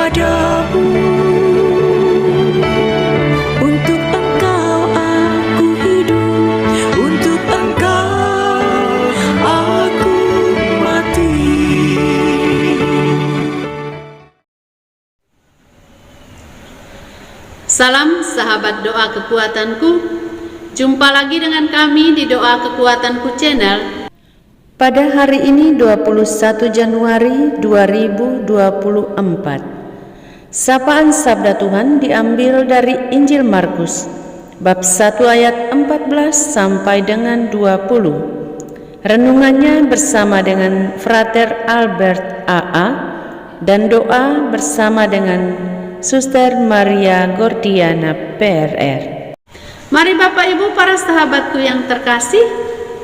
kepadamu. Untuk Engkau aku hidup, untuk Engkau aku mati. Salam sahabat doa kekuatanku. Jumpa lagi dengan kami di Doa Kekuatanku Channel. Pada hari ini 21 Januari 2024. Sapaan Sabda Tuhan diambil dari Injil Markus bab 1 ayat 14 sampai dengan 20. Renungannya bersama dengan Frater Albert AA dan doa bersama dengan Suster Maria Gordiana PRR. Mari Bapak Ibu para sahabatku yang terkasih,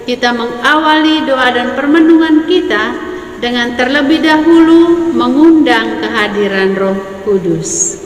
kita mengawali doa dan permenungan kita dengan terlebih dahulu mengundang kehadiran Roh Kudus.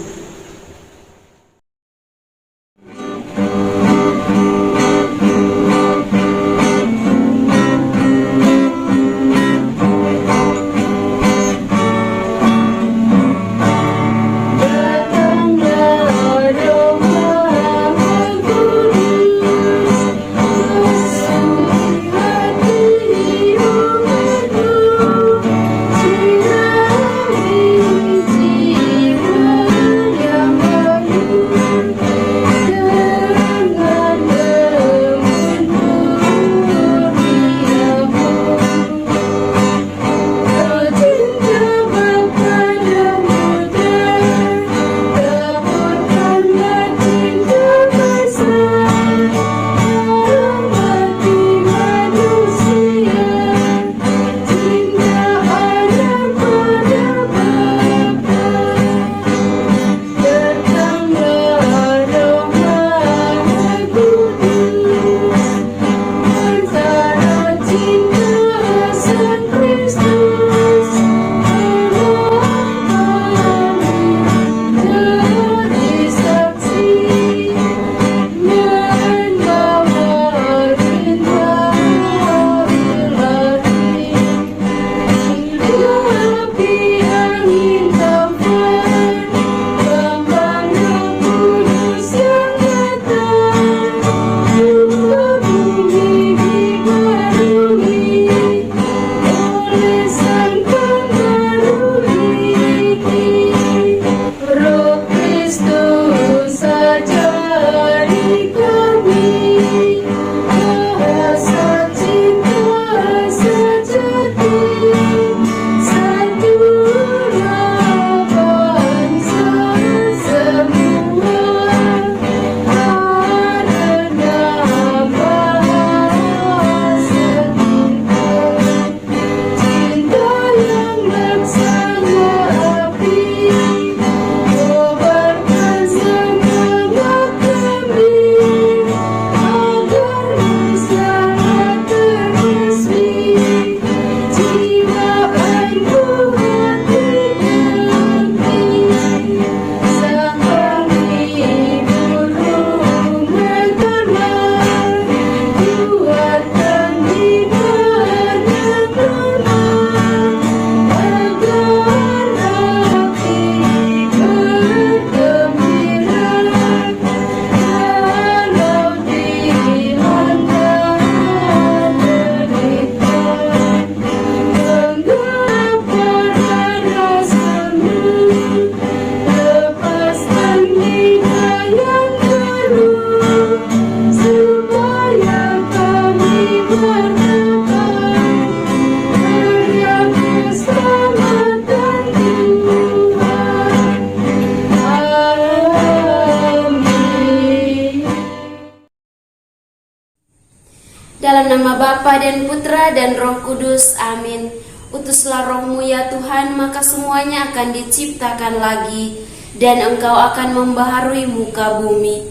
Dalam nama Bapa dan Putra dan Roh Kudus, amin. Utuslah Roh-Mu ya Tuhan, maka semuanya akan diciptakan lagi, dan Engkau akan membaharui muka bumi.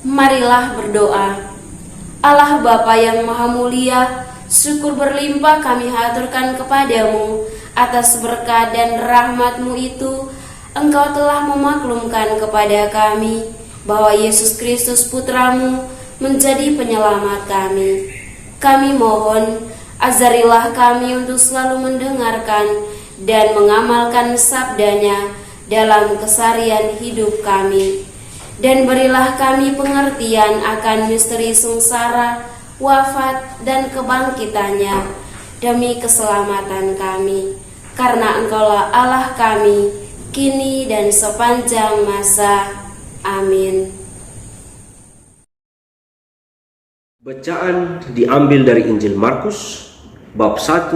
Marilah berdoa. Allah Bapa yang Maha Mulia, syukur berlimpah kami haturkan kepadamu atas berkat dan rahmat-Mu itu. Engkau telah memaklumkan kepada kami bahwa Yesus Kristus Putra-Mu menjadi penyelamat kami. Kami mohon, ajarilah kami untuk selalu mendengarkan dan mengamalkan sabdanya, dalam keseharian hidup kami. Dan berilah kami pengertian akan misteri sengsara, wafat, dan kebangkitannya demi keselamatan kami. Karena Engkaulah Allah kami, kini dan sepanjang masa. Amin. Bacaan diambil dari Injil Markus bab 1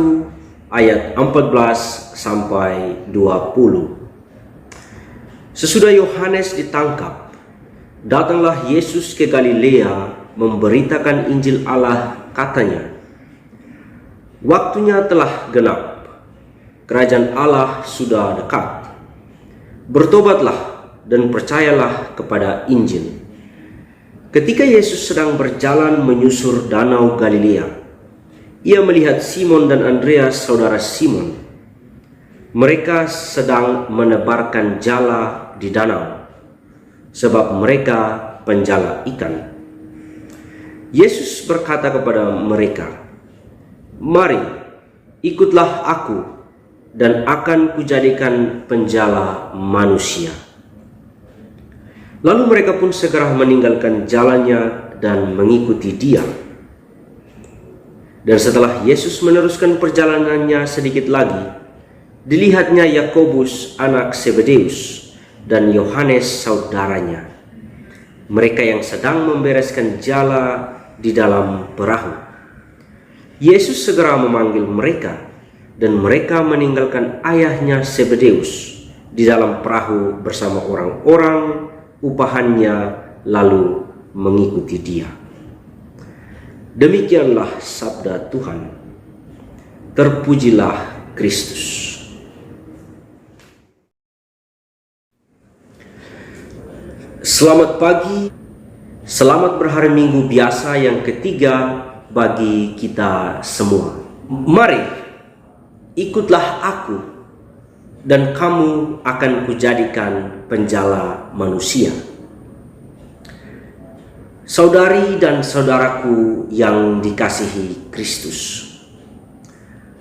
ayat 14 sampai 20. Sesudah Yohanes ditangkap, datanglah Yesus ke Galilea memberitakan Injil Allah, katanya, "Waktunya telah genap, kerajaan Allah sudah dekat. Bertobatlah dan percayalah kepada Injil." Ketika Yesus sedang berjalan menyusur danau Galilea, ia melihat Simon dan Andreas, saudara Simon. Mereka sedang menebarkan jala di danau, sebab mereka penjala ikan. Yesus berkata kepada mereka, "Mari, ikutlah aku, dan akan kujadikan penjala manusia." Lalu mereka pun segera meninggalkan jalannya dan mengikuti Dia. Dan setelah Yesus meneruskan perjalanannya sedikit lagi, dilihatnya Yakobus anak Zebedeus dan Yohanes saudaranya, mereka yang sedang membereskan jala di dalam perahu. Yesus segera memanggil mereka, dan mereka meninggalkan ayahnya Zebedeus di dalam perahu bersama orang-orang upahannya, lalu mengikuti Dia. Demikianlah sabda Tuhan. Terpujilah Kristus. Selamat pagi, selamat berhari Minggu biasa yang ketiga bagi kita semua. Mari, ikutlah aku, dan kamu akan kujadikan penjala manusia. Saudari dan saudaraku yang dikasihi Kristus,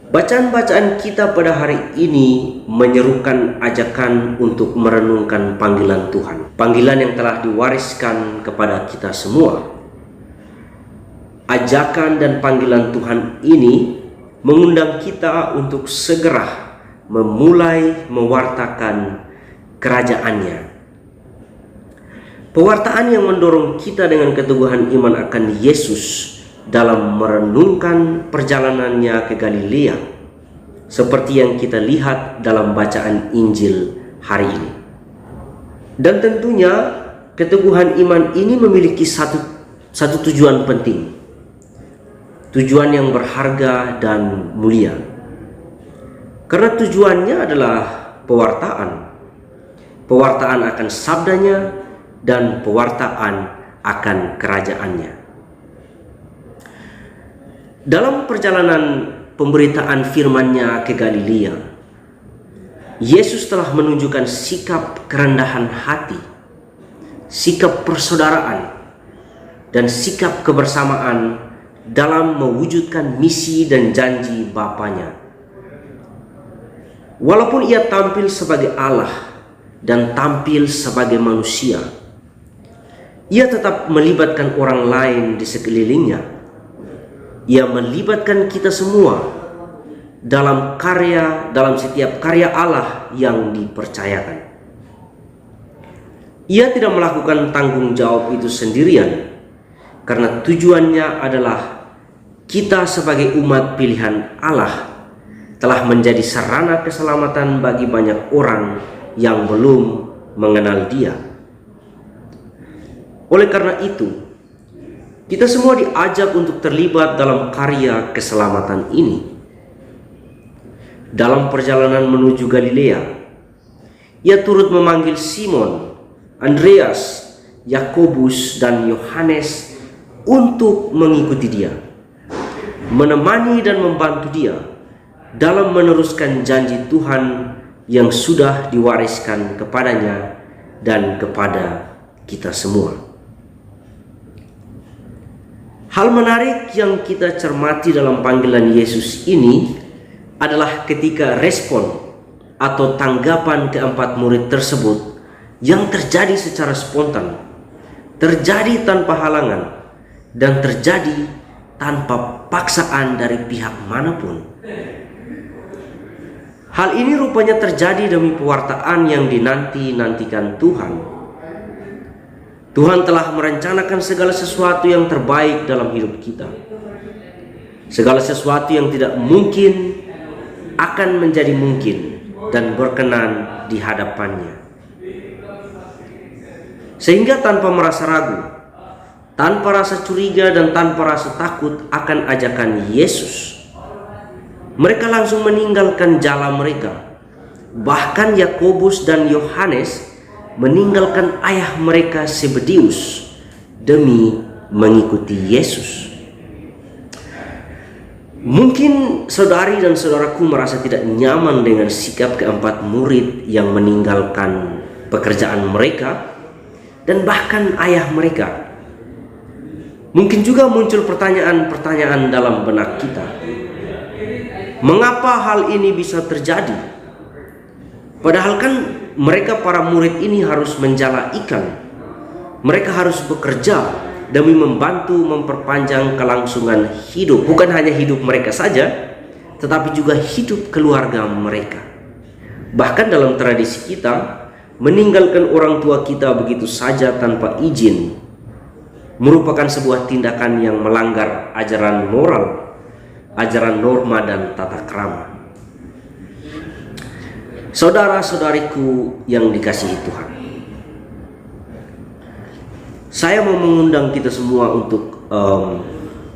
bacaan-bacaan kita pada hari ini menyerukan ajakan untuk merenungkan panggilan Tuhan, panggilan yang telah diwariskan kepada kita semua. Ajakan dan panggilan Tuhan ini mengundang kita untuk segera memulai mewartakan kerajaannya. Pewartaan yang mendorong kita dengan keteguhan iman akan Yesus dalam merenungkan perjalanannya ke Galilea, seperti yang kita lihat dalam bacaan Injil hari ini. Dan tentunya keteguhan iman ini memiliki satu tujuan penting, tujuan yang berharga dan mulia. Karena tujuannya adalah pewartaan akan sabdanya dan pewartaan akan kerajaannya. Dalam perjalanan pemberitaan firman-Nya ke Galilea, Yesus telah menunjukkan sikap kerendahan hati, sikap persaudaraan, dan sikap kebersamaan dalam mewujudkan misi dan janji Bapa-Nya. Walaupun Ia tampil sebagai Allah dan tampil sebagai manusia, Ia tetap melibatkan orang lain di sekelilingnya. Ia melibatkan kita semua dalam setiap karya Allah yang dipercayakan. Ia tidak melakukan tanggung jawab itu sendirian, karena tujuannya adalah kita sebagai umat pilihan Allah telah menjadi sarana keselamatan bagi banyak orang yang belum mengenal Dia. Oleh karena itu, kita semua diajak untuk terlibat dalam karya keselamatan ini. Dalam perjalanan menuju Galilea, Ia turut memanggil Simon, Andreas, Yakobus, dan Yohanes untuk mengikuti Dia, menemani dan membantu Dia dalam meneruskan janji Tuhan yang sudah diwariskan kepadanya dan kepada kita semua. Hal menarik yang kita cermati dalam panggilan Yesus ini adalah ketika respon atau tanggapan keempat murid tersebut yang terjadi secara spontan, terjadi tanpa halangan, dan terjadi tanpa paksaan dari pihak manapun. Hal ini rupanya terjadi demi pewartaan yang dinanti-nantikan Tuhan. Tuhan telah merencanakan segala sesuatu yang terbaik dalam hidup kita. Segala sesuatu yang tidak mungkin akan menjadi mungkin dan berkenan di hadapannya. Sehingga tanpa merasa ragu, tanpa rasa curiga dan tanpa rasa takut akan ajakan Yesus, mereka langsung meninggalkan jala mereka. Bahkan Yakobus dan Yohanes meninggalkan ayah mereka Zebedeus demi mengikuti Yesus. Mungkin saudari dan saudaraku merasa tidak nyaman dengan sikap keempat murid yang meninggalkan pekerjaan mereka dan bahkan ayah mereka. Mungkin juga muncul pertanyaan-pertanyaan dalam benak kita. Mengapa hal ini bisa terjadi? Padahal kan mereka para murid ini harus menjala ikan. Mereka harus bekerja demi membantu memperpanjang kelangsungan hidup. Bukan hanya hidup mereka saja, tetapi juga hidup keluarga mereka. Bahkan dalam tradisi kita, meninggalkan orang tua kita begitu saja tanpa izin merupakan sebuah tindakan yang melanggar ajaran moral, ajaran norma dan tata krama. Saudara-saudariku yang dikasihi Tuhan, saya mau mengundang kita semua untuk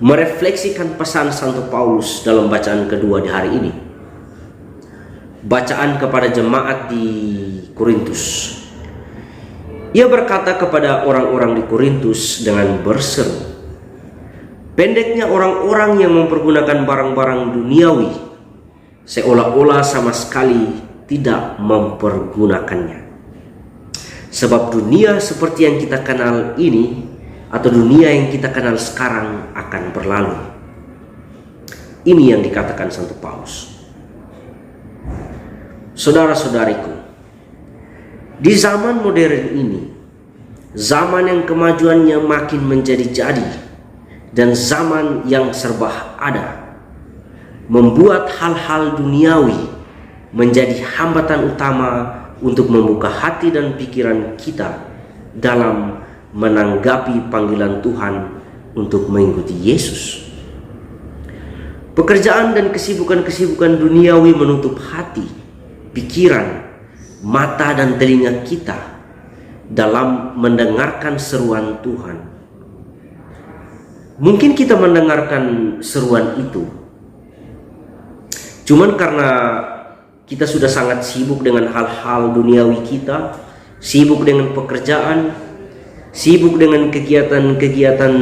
merefleksikan pesan Santo Paulus dalam bacaan kedua di hari ini. Bacaan kepada jemaat di Korintus. Ia berkata kepada orang-orang di Korintus dengan berseru, pendeknya orang-orang yang mempergunakan barang-barang duniawi seolah-olah sama sekali tidak mempergunakannya. Sebab dunia seperti yang kita kenal ini, atau dunia yang kita kenal sekarang, akan berlalu. Ini yang dikatakan Santo Paulus. Saudara-saudariku, di zaman modern ini, zaman yang kemajuannya makin menjadi-jadi dan zaman yang serba ada, membuat hal-hal duniawi menjadi hambatan utama untuk membuka hati dan pikiran kita dalam menanggapi panggilan Tuhan untuk mengikuti Yesus. Pekerjaan dan kesibukan-kesibukan duniawi menutup hati, pikiran, mata dan telinga kita dalam mendengarkan seruan Tuhan. Mungkin kita mendengarkan seruan itu cuman karena kita sudah sangat sibuk dengan hal-hal duniawi kita, sibuk dengan pekerjaan, sibuk dengan kegiatan-kegiatan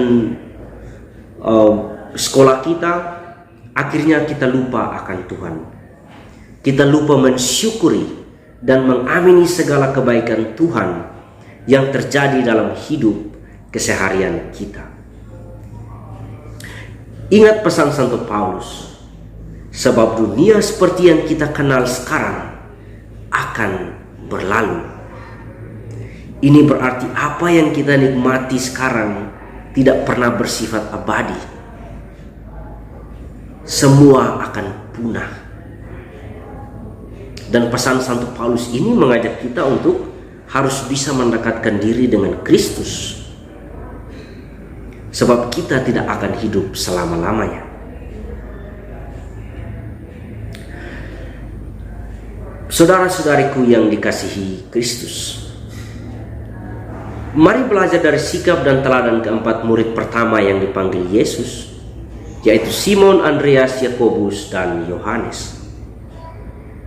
sekolah kita. Akhirnya kita lupa akan Tuhan. Kita lupa mensyukuri dan mengamini segala kebaikan Tuhan yang terjadi dalam hidup keseharian kita. Ingat pesan Santo Paulus, sebab dunia seperti yang kita kenal sekarang akan berlalu. Ini berarti apa yang kita nikmati sekarang tidak pernah bersifat abadi. Semua akan punah. Dan pesan Santo Paulus ini mengajak kita untuk harus bisa mendekatkan diri dengan Kristus. Sebab kita tidak akan hidup selama-lamanya. Saudara-saudariku yang dikasihi Kristus, mari belajar dari sikap dan teladan keempat murid pertama yang dipanggil Yesus, yaitu Simon, Andreas, Yakobus, dan Yohanes.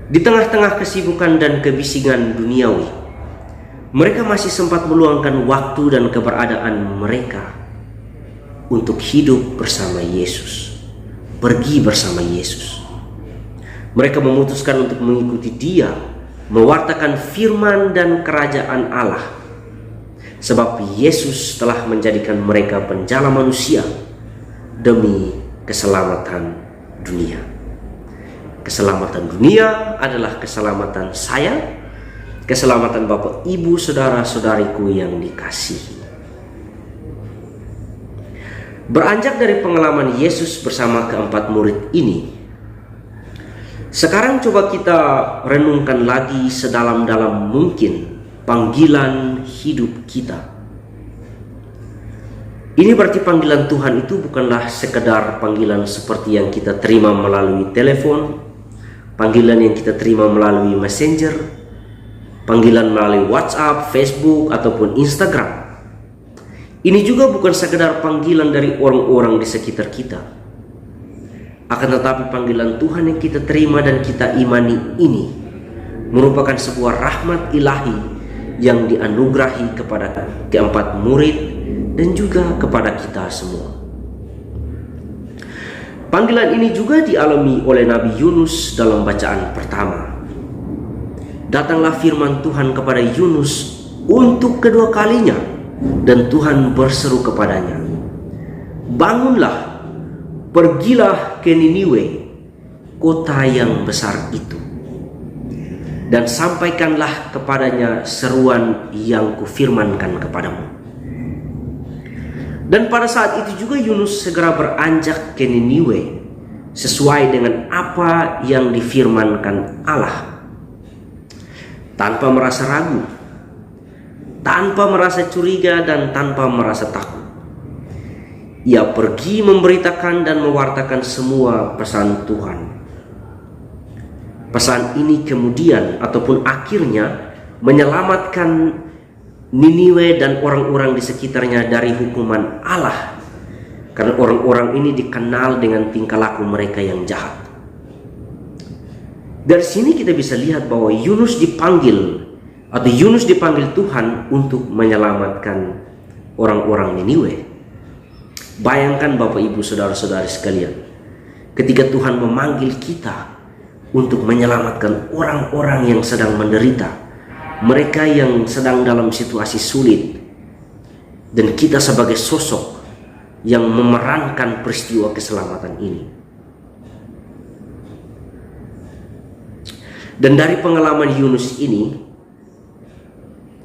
Di tengah-tengah kesibukan dan kebisingan duniawi, mereka masih sempat meluangkan waktu dan keberadaan mereka untuk hidup bersama Yesus, pergi bersama Yesus. Mereka memutuskan untuk mengikuti Dia, mewartakan firman dan kerajaan Allah. Sebab Yesus telah menjadikan mereka penjala manusia demi keselamatan dunia. Keselamatan dunia adalah keselamatan saya, keselamatan Bapak, Ibu, saudara-saudariku yang dikasihi. Beranjak dari pengalaman Yesus bersama keempat murid ini, sekarang coba kita renungkan lagi sedalam-dalam mungkin panggilan hidup kita. Ini berarti panggilan Tuhan itu bukanlah sekedar panggilan seperti yang kita terima melalui telepon, panggilan yang kita terima melalui Messenger, panggilan melalui WhatsApp, Facebook, ataupun Instagram. Ini juga bukan sekedar panggilan dari orang-orang di sekitar kita. Akan tetapi panggilan Tuhan yang kita terima dan kita imani ini merupakan sebuah rahmat ilahi yang dianugerahi kepada keempat murid dan juga kepada kita semua. Panggilan ini juga dialami oleh Nabi Yunus dalam bacaan pertama. Datanglah firman Tuhan kepada Yunus untuk kedua kalinya, dan Tuhan berseru kepadanya, "Bangunlah, pergilah ke Niniwe, kota yang besar itu, dan sampaikanlah kepadanya seruan yang kufirmankan kepadamu." Dan pada saat itu juga Yunus segera beranjak ke Niniwe sesuai dengan apa yang difirmankan Allah. Tanpa merasa ragu, tanpa merasa curiga, dan tanpa merasa takut, ia pergi memberitakan dan mewartakan semua pesan Tuhan. Pesan ini kemudian ataupun akhirnya menyelamatkan Niniwe dan orang-orang di sekitarnya dari hukuman Allah, karena orang-orang ini dikenal dengan tingkah laku mereka yang jahat. Dari sini kita bisa lihat bahwa Yunus dipanggil Tuhan untuk menyelamatkan orang-orang Niniwe. Bayangkan Bapak, Ibu, saudara-saudari sekalian, ketika Tuhan memanggil kita untuk menyelamatkan orang-orang yang sedang menderita, mereka yang sedang dalam situasi sulit, dan kita sebagai sosok yang memerankan peristiwa keselamatan ini. Dan dari pengalaman Yunus ini,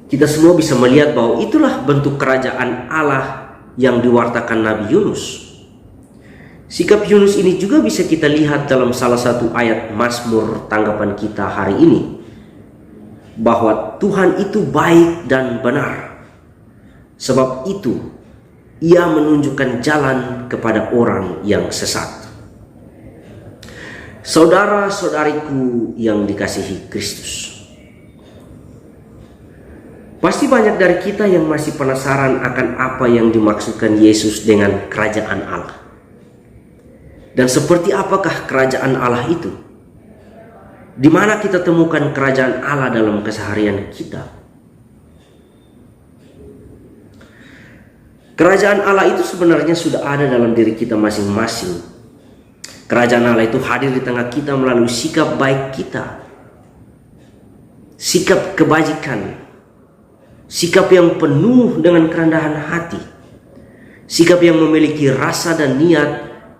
kita semua bisa melihat bahwa itulah bentuk kerajaan Allah yang diwartakan Nabi Yunus. Sikap Yunus ini juga bisa kita lihat dalam salah satu ayat Mazmur tanggapan kita hari ini, bahwa Tuhan itu baik dan benar. Sebab itu Ia menunjukkan jalan kepada orang yang sesat. Saudara-saudariku yang dikasihi Kristus, pasti banyak dari kita yang masih penasaran akan apa yang dimaksudkan Yesus dengan kerajaan Allah. Dan seperti apakah kerajaan Allah itu? Di mana kita temukan kerajaan Allah dalam keseharian kita? Kerajaan Allah itu sebenarnya sudah ada dalam diri kita masing-masing. Kerajaan Allah itu hadir di tengah kita melalui sikap baik kita, sikap kebajikan, sikap yang penuh dengan kerendahan hati, sikap yang memiliki rasa dan niat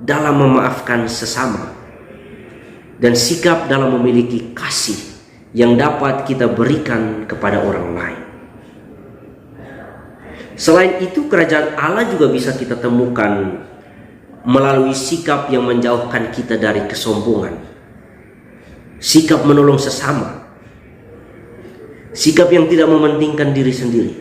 dalam memaafkan sesama, dan sikap dalam memiliki kasih yang dapat kita berikan kepada orang lain. Selain itu, kerajaan Allah juga bisa kita temukan melalui sikap yang menjauhkan kita dari kesombongan, sikap menolong sesama, sikap yang tidak mementingkan diri sendiri,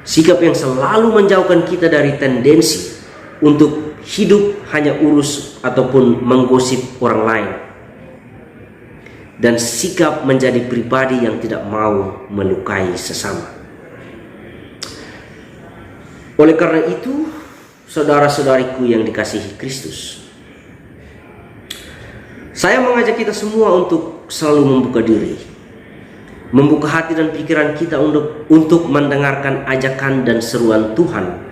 sikap yang selalu menjauhkan kita dari tendensi untuk hidup hanya urus ataupun menggosip orang lain, dan sikap menjadi pribadi yang tidak mau melukai sesama. Oleh karena itu, saudara-saudariku yang dikasihi Kristus, saya mengajak kita semua untuk selalu membuka diri, membuka hati dan pikiran kita untuk mendengarkan ajakan dan seruan Tuhan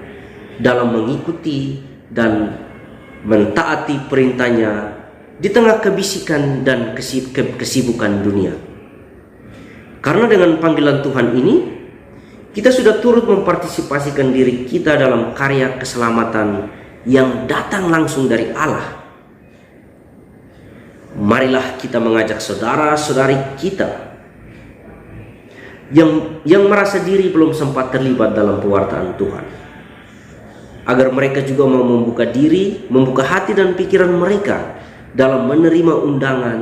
dalam mengikuti dan mentaati perintahnya di tengah kebisikan dan kesibukan dunia. Karena dengan panggilan Tuhan ini, kita sudah turut mempartisipasikan diri kita dalam karya keselamatan yang datang langsung dari Allah. Marilah kita mengajak saudara-saudari kita yang merasa diri belum sempat terlibat dalam pewartaan Tuhan, agar mereka juga mau membuka diri, membuka hati dan pikiran mereka dalam menerima undangan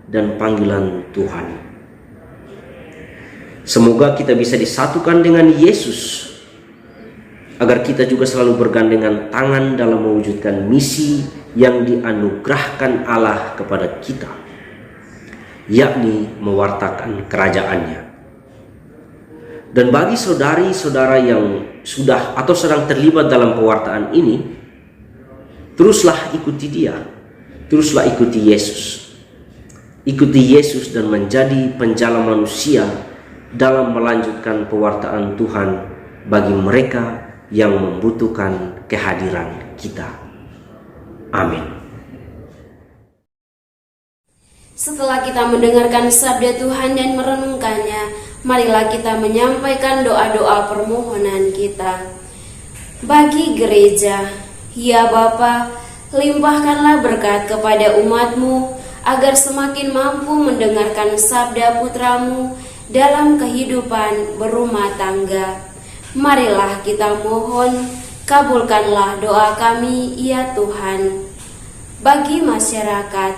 dan panggilan Tuhan. Semoga kita bisa disatukan dengan Yesus, agar kita juga selalu bergandengan tangan dalam mewujudkan misi yang dianugerahkan Allah kepada kita, yakni mewartakan kerajaannya. Dan bagi saudari-saudara yang sudah atau sedang terlibat dalam pewartaan ini, teruslah ikuti dia, teruslah ikuti Yesus. Ikuti Yesus dan menjadi penjala manusia dalam melanjutkan pewartaan Tuhan bagi mereka yang membutuhkan kehadiran kita. Amin. Setelah kita mendengarkan sabda Tuhan dan merenungkannya, marilah kita menyampaikan doa-doa permohonan kita. Bagi gereja, ya Bapa, limpahkanlah berkat kepada umat-Mu, agar semakin mampu mendengarkan sabda putra-Mu dalam kehidupan berumah tangga. Marilah kita mohon, kabulkanlah doa kami, ya Tuhan. Bagi masyarakat,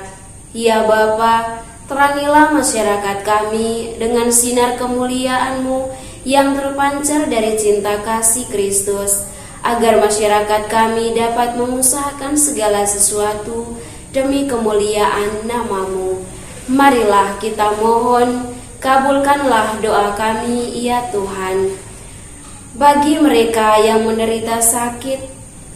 ya Bapa, terangilah masyarakat kami dengan sinar kemuliaan-Mu yang terpancar dari cinta kasih Kristus, agar masyarakat kami dapat mengusahakan segala sesuatu demi kemuliaan nama-Mu. Marilah kita mohon, kabulkanlah doa kami, ya Tuhan. Bagi mereka yang menderita sakit,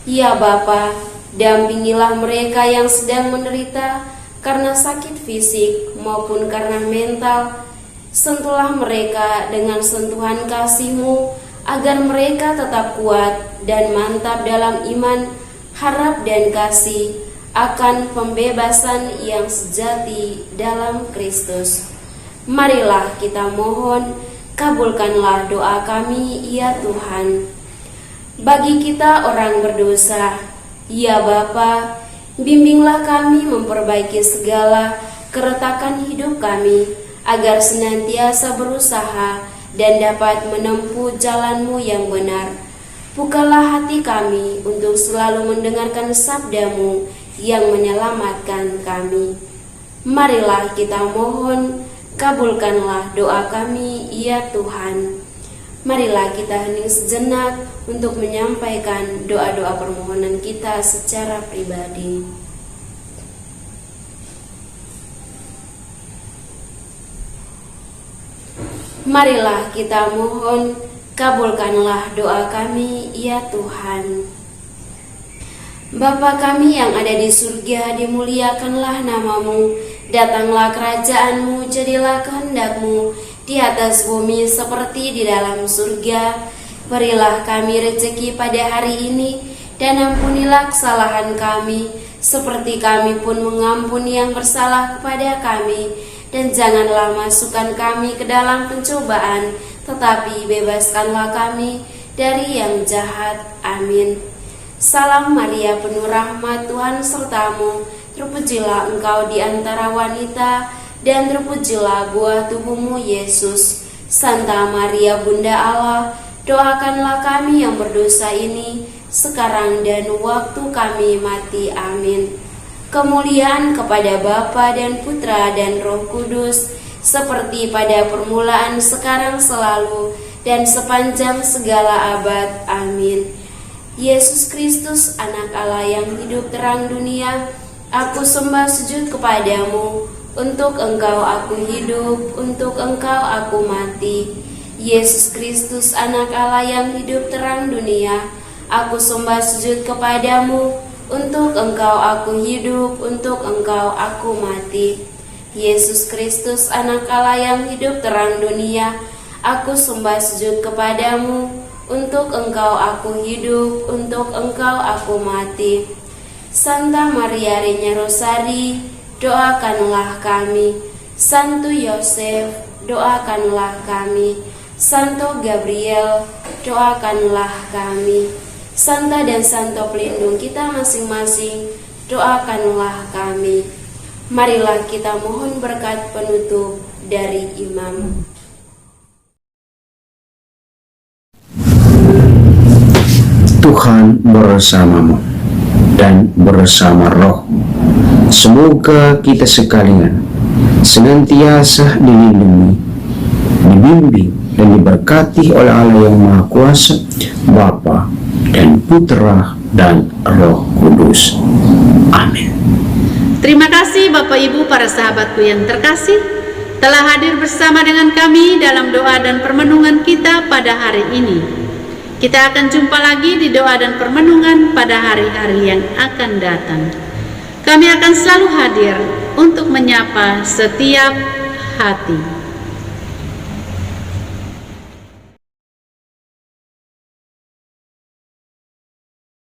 ya Bapa, dampingilah mereka yang sedang menderita karena sakit fisik maupun karena mental. Sentuhlah mereka dengan sentuhan kasih-Mu, agar mereka tetap kuat dan mantap dalam iman, harap dan kasih akan pembebasan yang sejati dalam Kristus. Marilah kita mohon, kabulkanlah doa kami, ya Tuhan. Bagi kita orang berdosa, ya Bapa, bimbinglah kami memperbaiki segala keretakan hidup kami, agar senantiasa berusaha dan dapat menempuh jalan-Mu yang benar. Bukalah hati kami untuk selalu mendengarkan sabda-Mu yang menyelamatkan kami. Marilah kita mohon, kabulkanlah doa kami, ya Tuhan. Marilah kita hening sejenak untuk menyampaikan doa-doa permohonan kita secara pribadi. Marilah kita mohon, kabulkanlah doa kami, ya Tuhan. Bapa kami yang ada di surga, dimuliakanlah nama-Mu. Datanglah kerajaan-Mu, jadilah kehendak-Mu di atas bumi seperti di dalam surga. Berilah kami rezeki pada hari ini, dan ampunilah kesalahan kami, seperti kami pun mengampuni yang bersalah kepada kami. Dan janganlah masukkan kami ke dalam pencobaan, tetapi bebaskanlah kami dari yang jahat. Amin. Salam Maria, penuh rahmat, Tuhan serta-Mu. Terpujilah Engkau di antara wanita, dan terpujilah buah tubuh-Mu, Yesus. Santa Maria, Bunda Allah, doakanlah kami yang berdosa ini, sekarang dan waktu kami mati. Amin. Kemuliaan kepada Bapa dan Putra dan Roh Kudus, seperti pada permulaan, sekarang, selalu, dan sepanjang segala abad. Amin. Yesus Kristus, Anak Allah yang hidup terang dunia, aku sembah sujud kepadamu. Untuk Engkau aku hidup, untuk Engkau aku mati. Yesus Kristus, Anak Allah yang hidup terang dunia, aku sembah sujud kepadamu. Untuk Engkau aku hidup, untuk Engkau aku mati. Yesus Kristus, Anak Allah yang hidup terang dunia, aku sembah sujud kepadamu. Untuk Engkau aku hidup, untuk Engkau aku mati. Santa Maria Regina Rosari, doakanlah kami. Santo Yosef, doakanlah kami. Santo Gabriel, doakanlah kami. Santa dan Santo pelindung kita masing-masing, doakanlah kami. Marilah kita mohon berkat penutup dari imam. Tuhan bersamamu dan bersama roh. Semoga kita sekalian senantiasa dilindungi, dibimbing dan diberkati oleh Allah yang Maha Kuasa, Bapa dan Putra dan Roh Kudus. Amin. Terima kasih Bapak Ibu para sahabatku yang terkasih telah hadir bersama dengan kami dalam doa dan permenungan kita pada hari ini. Kita akan jumpa lagi di doa dan permenungan pada hari-hari yang akan datang. Kami akan selalu hadir untuk menyapa setiap hati.